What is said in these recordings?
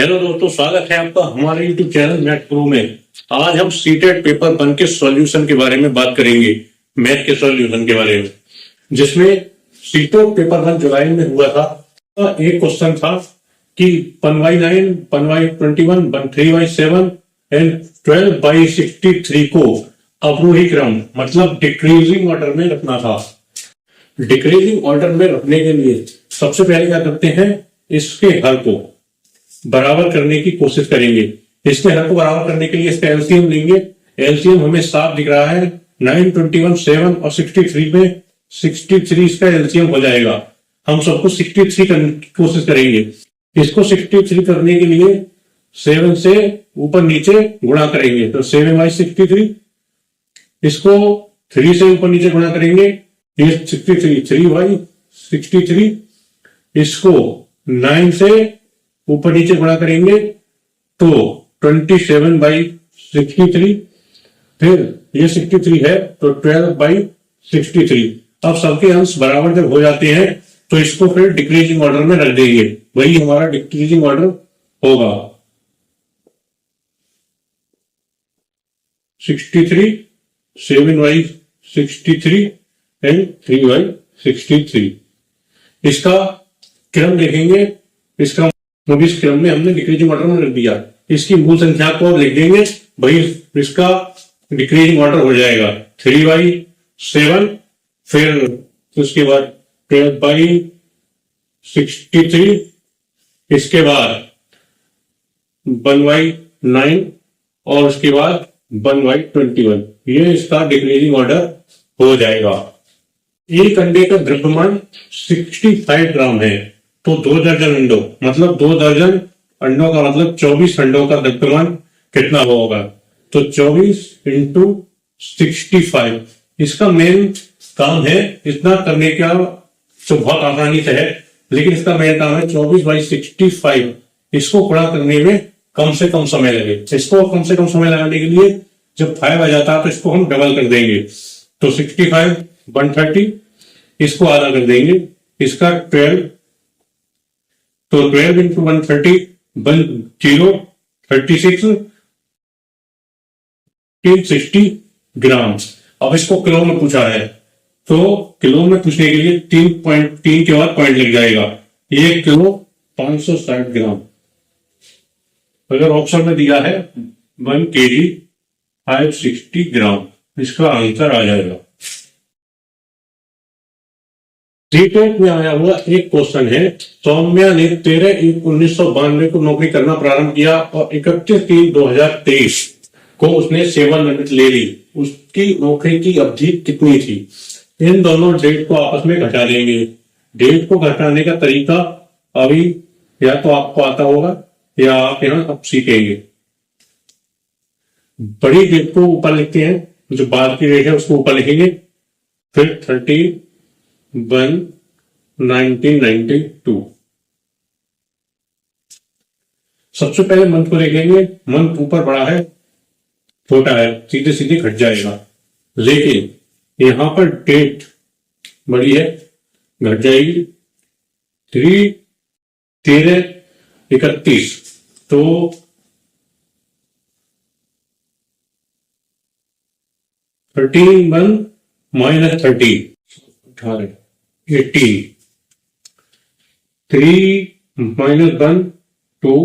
Hello दोस्तों, स्वागत है आपका हमारे YouTube चैनल मैथ प्रो में। आज हम सीटेट पेपर 1 के सॉल्यूशन के बारे में बात करेंगे, मैथ के सॉल्यूशन के बारे में, जिसमें सीटेट पेपर 1 जुलाई में हुआ था। एक क्वेश्चन था कि 1/9, 1/21, 3/7 एंड 12/63 को अवरोही क्रम मतलब डिक्रीजिंग ऑर्डर में रखना था। डिक्रीजिंग ऑर्डर में रखने के लिए सबसे पहले क्या करते हैं, इसके हर को बराबर करने की कोशिश करेंगे। इसके हर को बराबर करने के लिए इसका एलसीएम लेंगे। एलसीएम हमें साफ दिख रहा है, 9, 21, 7 और 63 में 63 इसका एलसीएम हो जाएगा। हम सबको 63 करने की कोशिश करेंगे। इसको 63 करने के लिए 7 से ऊपर नीचे गुणा करेंगे, तो 7/63। इसको 3 से ऊपर नीचे गुणा करेंगे, ये 63, 3/63। इसको 9 से ऊपर नीचे गुणा करेंगे तो 27/63। फिर ये 63 है तो 12/63। अब सबके अंश बराबर जब हो जाते हैं तो इसको फिर डिक्रीजिंग ऑर्डर में रख देंगे। वही हमारा डिक्रीजिंग ऑर्डर होगा। 63, 7/63 एंड 3/63। इसका क्रम देखेंगे। इसका इस क्रम में हमने डिक्रीजिंग ऑर्डर में रख दिया। इसकी मूल संख्या को अब लिख देंगे, वही इसका डिक्रीजिंग ऑर्डर हो जाएगा। 3/7, फिर उसके बाद 12/63, इसके बाद 1/9 और उसके बाद 1/21। ये इसका डिक्रीजिंग ऑर्डर हो जाएगा। एक अंडे का द्रव्यमान 65 ग्राम है, तो 2 दर्जन अंडों मतलब 2 दर्जन अंडों का मतलब 24 अंडों का द्रव्यमान कितना होगा, तो 24 × 65। इसका मेन काम है, इतना करने का तो बहुत आसानी से है, लेकिन इसका मेन काम है 24/65। इसको गुणा करने में कम से कम समय लगे। इसको कम से कम समय लगाने के लिए जब 5 आ जाता है तो इसको हम डबल कर देंगे, तो 65 130। इसको आधा कर देंगे, इसका 12, तो 12 × 130 0 36 60 ग्राम। अब इसको किलो में पूछा है, तो किलो में पूछने के लिए 3 के बाद पॉइंट लग जाएगा। 1 किलो 560 ग्राम। अगर ऑप्शन में दिया है 1 kg 560 ग्राम, इसका आंसर आ जाएगा। सीटेट में आया हुआ एक क्वेश्चन है, सौम्या ने 13/1/1992 को नौकरी करना प्रारंभ किया और 31/3/2023 को उसने सेवानिवृत्त ले ली। उसकी नौकरी की अवधि कितनी थी? इन दोनों डेट को आपस में घटा देंगे। डेट को घटाने का तरीका अभी या तो आपको आता होगा या आप यहाँ अब सीखेंगे। बड़ी डेट को ऊपर लिखते हैं, जो बाद की डेट है उसको ऊपर लिखेंगे, फिर 31/1992। सबसे पहले मंथ को देखेंगे। मंथ ऊपर बड़ा है, छोटा है, सीधे सीधे घट जाएगा। लेकिन यहां पर डेट बड़ी है, घट जाएगी। 13/31, तो 13/1 - 30 18, 3 - 1 2,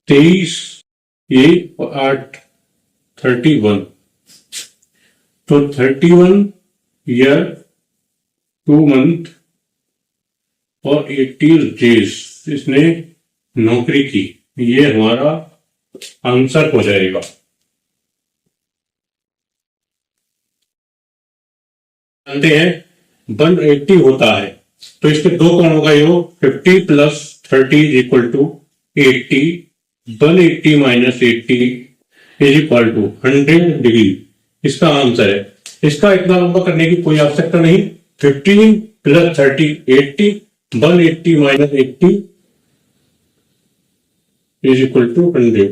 23, ये 8 31, तो 31 ईयर 2 मंथ और 80 डेज इसने नौकरी की। ये हमारा आंसर हो जाएगा। जानते हैं 180 होता है, तो इसके दो कोणों का योग 50 + 30 = 80। 180 - 80 = 100 डिग्री इसका आंसर है। इसका इतना लंबा करने की कोई आवश्यकता नहीं। 15 + 30 80, 180 - 80 = 100।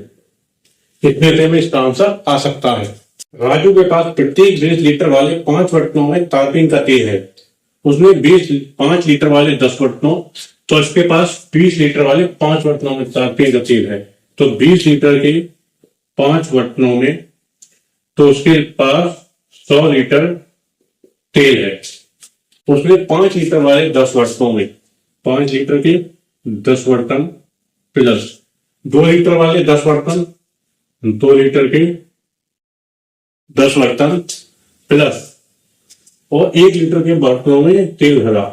इतने में इसका आंसर आ सकता है। राजू के पास प्रत्येक 20 लीटर वाले 5 बर्तनों में तारपीन का तेल है। उसने 5 लीटर वाले 10 बर्तनों तो इसके पास 20 लीटर वाले 5 बर्तनों में तेल है। तो 20 लीटर के 5 बर्तनों में, तो उसके पास 100 लीटर तेल है। उसमें 5 लीटर वाले 10 बर्तनों में 5 लीटर के 10 बर्तन प्लस 2 लीटर वाले 10 बर्तन, 2 लीटर के 10 बर्तन प्लस और 1 लीटर के बर्तनों में तेल भरा।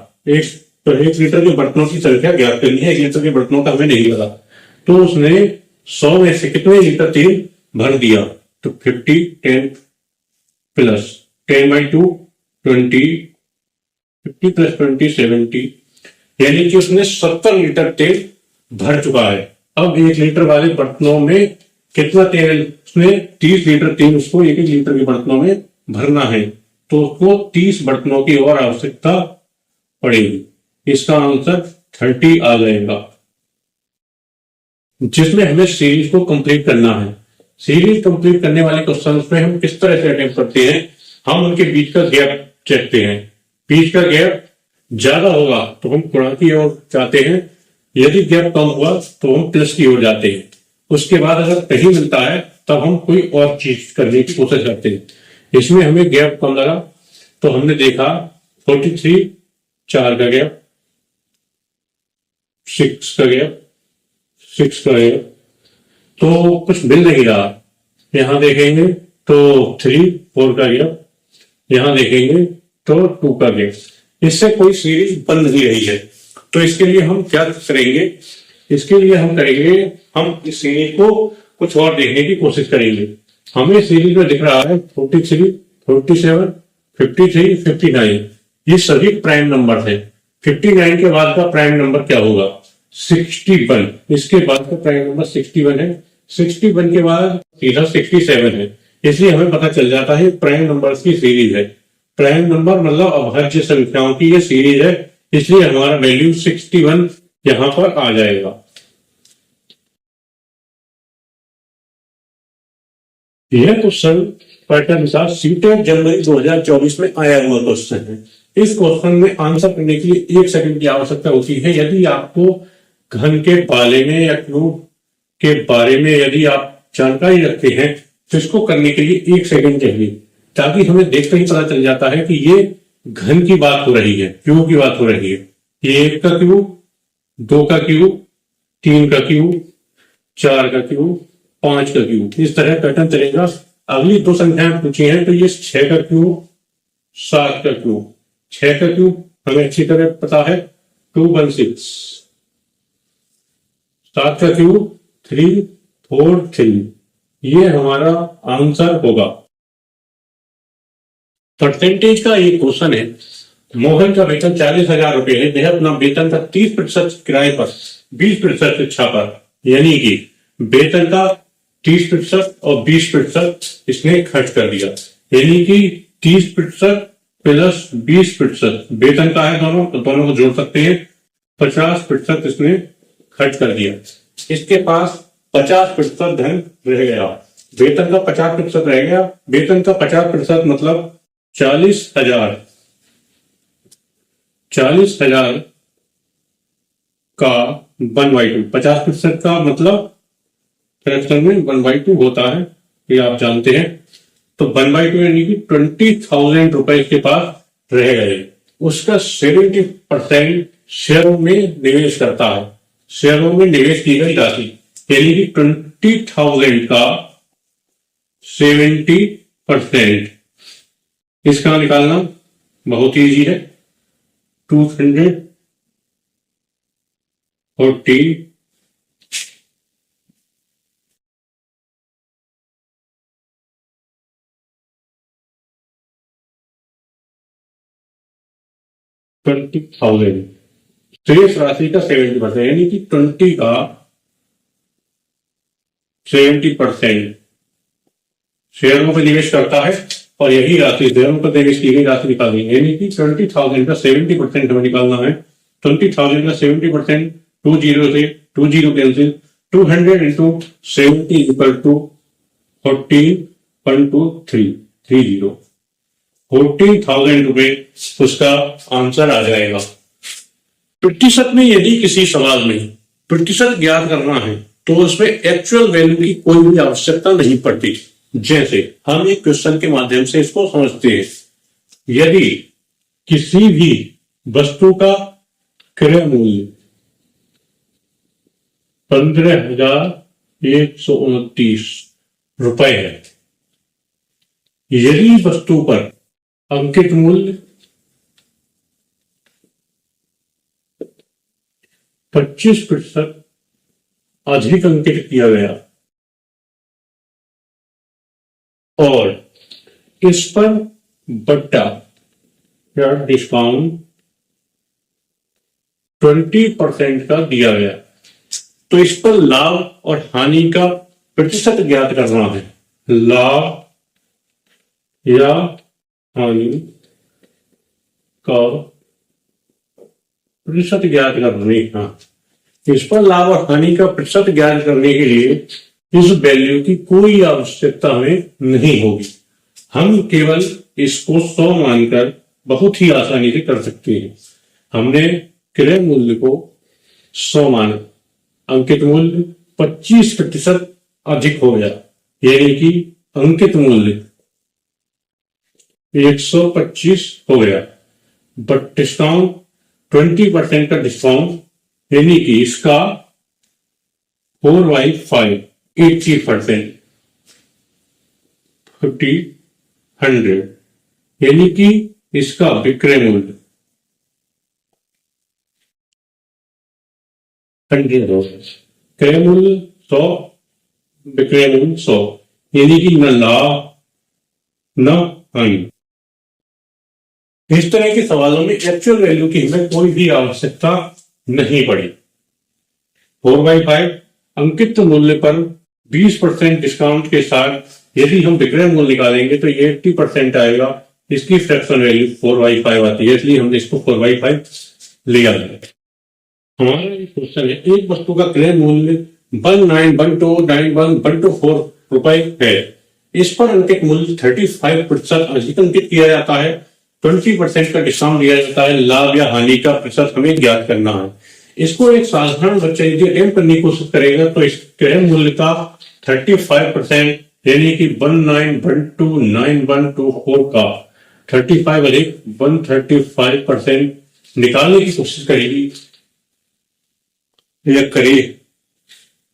तो 1 लीटर के बर्तनों की संख्या ज्ञात करनी है। 1 लीटर के बर्तनों का हमें नहीं लगा, तो उसने 100 में से कितने लीटर तेल भर दिया? तो 50 10 प्लस 10/2 20, 50 प्लस 20 70, यानी कि उसने 70 लीटर तेल भर चुका है। अब 1 लीटर वाले बर्तनों में कितना तेल? उसने 30 लीटर तेल उसको 1 लीटर के बर्तनों में भरना है, तो उसको 30 बर्तनों की और आवश्यकता पड़ेगी। इसका आंसर 30 आ जाएगा, जिसमें हमें सीरीज को कंप्लीट करना है। सीरीज कंप्लीट करने वाले क्वेश्चन में हम किस तरह से अटेम्प्ट करते हैं? हम उनके बीच का गैप देखते हैं। बीच का गैप ज्यादा होगा तो हम गुणा की ओर जाते हैं, यदि गैप कम हुआ तो हम प्लस की ओर जाते हैं। उसके बाद अगर कहीं मिलता है तब हम कोई और चीज करने की कोशिश करते हैं। इसमें हमें गैप कम लगा तो हमने देखा 43 4 का गैप, 6 का गैप, 6 का गैप, तो कुछ मिल नहीं रहा। यहां देखेंगे तो 3 4 का गैप, यहां देखेंगे तो 2 का गैप। इससे कोई सीरीज बन नहीं रही है। तो इसके लिए हम क्या करेंगे? इसके लिए हम करेंगे, हम इस सीरीज को कुछ और देखने की कोशिश करेंगे। हमें सीरीज में दिख रहा है 43 47 53 59, ये सभी प्राइम नंबर है। 59 के बाद का प्राइम नंबर क्या होगा? 61। इसके बाद का प्राइम नंबर 61 है। 61 के बाद सीधा 67 है। इसलिए हमें पता चल जाता है प्राइम नंबर्स की सीरीज है। प्राइम नंबर मतलब अभाज्य संख्याओं की ये सीरीज है, इसलिए हमारा वैल्यू 61 यहां पर आ जाएगा। यह क्वेश्चन पैटर्न के साथ सीटेट जनवरी 2024 में आया हुआ क्वेश्चन है। इस क्वेश्चन में आंसर करने के लिए 1 सेकंड की आवश्यकता होती है। यदि आपको घन के बारे में या क्यूब के बारे में यदि आप जानकारी रखते हैं तो इसको करने के लिए 1 सेकंड चाहिए, ताकि हमें देखकर ही पता चल जाता है कि ये घन की बात हो रही है, क्यूब की बात हो रही है। ये 1 का क्यूब, 2 का क्यूब, 3 का क्यूब, 4 का क्यूब, 5 का क्यूब, इस तरह पैटर्न चलेगा। अगली 2 संख्याएं पूछी हैं तो ये 6 का क्यूब, 7 का क्यूब। 6 का क्यूब हमें अच्छी तरह पता है 216, 7 का क्यूब 343, ये हमारा आंसर होगा। परसेंटेज का एक क्वेश्चन है। मोहन का वेतन 40,000 रुपए है। वह अपना वेतन का 30% किराए पर, 20% शिक्षा पर, यानी कि वेतन का 30% और 20% इसने खर्च कर दिया। यानी कि 30% प्लस 20% वेतन का है दोनों, तो दोनों को जोड़ सकते हैं। 50% इसने खर्च कर दिया। इसके पास 50% धन रह गया। वेतन का 50% रह गया। वेतन का 50% मतलब 40,000। 40,000 का 1/2, 50% का मतलब फ्रैक्शन में 1/2 होता है, ये आप जानते हैं। तो 1/2 यानी कि 20,000 रुपए के पास रह गए। उसका 70% शेयरों में निवेश करता है। शेयरों में निवेश की गई राशि, यानी कि 20,000 का 70%। इसका निकालना बहुत ईजी है। 240 20,000 शेष राशि का 70%, यानी कि 20 का 70% शेयरों में निवेश करता है और यही राशि शेयरों पर निवेश की गई राशि निकालनी है। यानी कि 20,000 का 70% हमें निकालना है। 20,000 का 70%, 20 से 20 कैंसिल, 200 इंटू 70 इक्वल टू 14.2330, 14,000 रुपए उसका आंसर आ जाएगा। प्रतिशत में यदि किसी सवाल में प्रतिशत ज्ञात करना है तो उसमें एक्चुअल वैल्यू की कोई भी आवश्यकता नहीं पड़ती। जैसे हम एक क्वेश्चन के माध्यम से इसको समझते हैं। यदि किसी भी वस्तु का क्रय मूल्य 15,129 रुपए है, यदि वस्तु पर अंकित मूल्य 25% अधिक अंकित किया गया और इस पर बट्टा या डिस्काउंट 20% का दिया गया, तो इस पर लाभ और हानि का प्रतिशत ज्ञात करना है। लाभ या हानि का प्रतिशत ज्ञात करने का, इस पर लाभ और हानि का प्रतिशत ज्ञात करने के लिए इस वैल्यू की कोई आवश्यकता हमें नहीं होगी। हम केवल इसको 100 मानकर बहुत ही आसानी से कर सकते हैं। हमने क्रय मूल्य को 100 माना, अंकित मूल्य 25% अधिक हो गया, यानी कि अंकित मूल्य 125 हो गया, बट डिस्काउंट 20% का डिस्काउंट, यानी कि इसका 4/5 80% 100, यानी कि इसका विक्रय मूल्य 100 क्रय मूल्य 100, विक्रय मूल्य 100, यानी कि न लाभ न हानि। इस तरह के सवालों में एक्चुअल वैल्यू की हमें कोई भी आवश्यकता नहीं पड़ी। 4/5 अंकित मूल्य पर 20% डिस्काउंट के साथ यदि हम विक्रय मूल्य निकालेंगे तो ये 80% आएगा। इसकी फ्रैक्शन वैल्यू 4/5 आती है, इसलिए हमने इसको 4/5 लिया है। हमारा ये क्वेश्चन है, एक वस्तु का क्रय मूल्य 19,129,124 रुपए है। इस पर अंकित मूल्य 35% अधिक अंकित किया जाता है, 20% का डिस्काउंट दिया जाता है, लाभ या हानि का प्रतिशत हमें ज्ञात करना है। इसको एक साधारण बच्चा यदि अटेम्प्ट करने की कोशिश करेगा तो इस क्रय मूल्य का 35% यानी कि 19,129,124 का 35 अधिक 135% निकालने की कोशिश करेगी या करे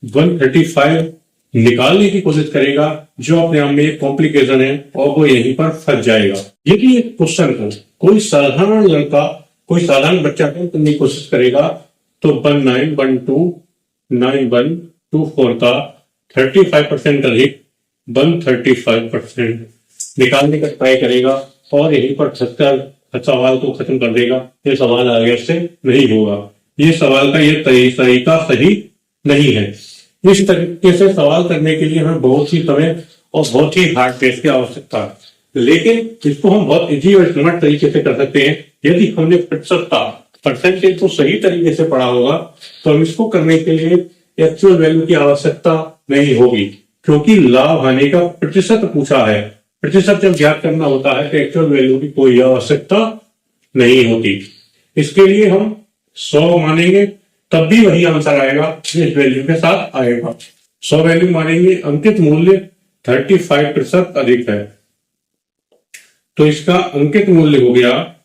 135 निकालने की कोशिश करेगा, जो अपने आप में एक कॉम्प्लिकेशन है और वो यहीं पर फंस जाएगा। यदि एक क्वेश्चन को कोई साधारण लड़का, कोई साधारण बच्चा करने की कोशिश करेगा तो 19,129,124 का 35% अधिक 135% निकालने का ट्राई करेगा और यहीं पर सवाल को खत्म कर देगा। ये सवाल आगे से नहीं होगा, ये सवाल का ये तरीका सही नहीं है। इस तरीके से सवाल करने के लिए हमें बहुत ही समय और बहुत ही हार्ड टेस्ट की आवश्यकता है, लेकिन इसको हम बहुत इजी और स्मार्ट तरीके से कर सकते हैं। यदि हमने प्रतिशत का परसेंटेज को सही तरीके से पढ़ा होगा तो हम इसको करने के लिए एक्चुअल वैल्यू की आवश्यकता नहीं होगी, क्योंकि लाभ हानि का प्रतिशत पूछा है। प्रतिशत जब ज्ञात करना होता है तो एक्चुअल वैल्यू की कोई आवश्यकता नहीं होती। इसके लिए हम 100 मानेंगे तब भी वही आंसर आएगा, इस वैल्यू के साथ आएगा। 100 वैल्यू मानेंगे, अंकित मूल्य 35% अधिक है तो इसका अंकित मूल्य हो गया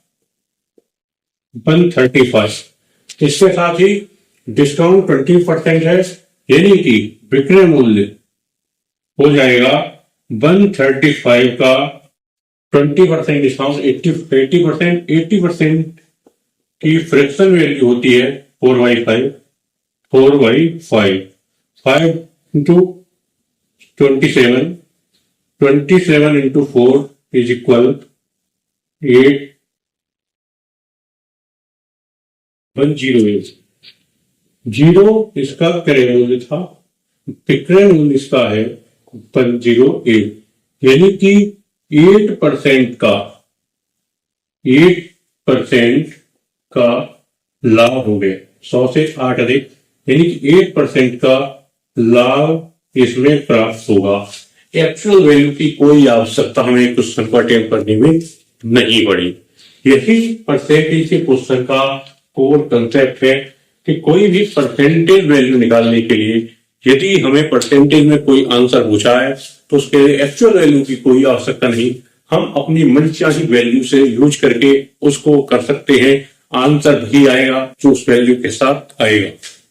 135। इसके साथ ही डिस्काउंट 20% है, यानी कि विक्रय मूल्य हो जाएगा 135 का 20% डिस्काउंट 80% की फ्रैक्शन वैल्यू होती है 4/5 5 into 27 into 4 is equal 8,108। 0 इसका क्रय मूल्य था, विक्रय मूल्य इसका है 108, यानी कि 8% का लाभ हो गया। 100 से 8 अधिक, यानी कि 8% का लाभ इसमें प्राप्त होगा। एक्चुअल वैल्यू की कोई आवश्यकता हमें क्वेश्चन को अटेम्प्ट करने में नहीं पड़ी। यही परसेंटेज के क्वेश्चन का कोर कंसेप्ट है कि कोई भी परसेंटेज वैल्यू निकालने के लिए यदि हमें परसेंटेज में कोई आंसर पूछा है तो उसके एक्चुअल वैल्यू की कोई आवश्यकता नहीं, हम अपनी मनचाही वैल्यू से यूज करके उसको कर सकते हैं, आंसर वही आएगा जो उस वैल्यू के साथ आएगा।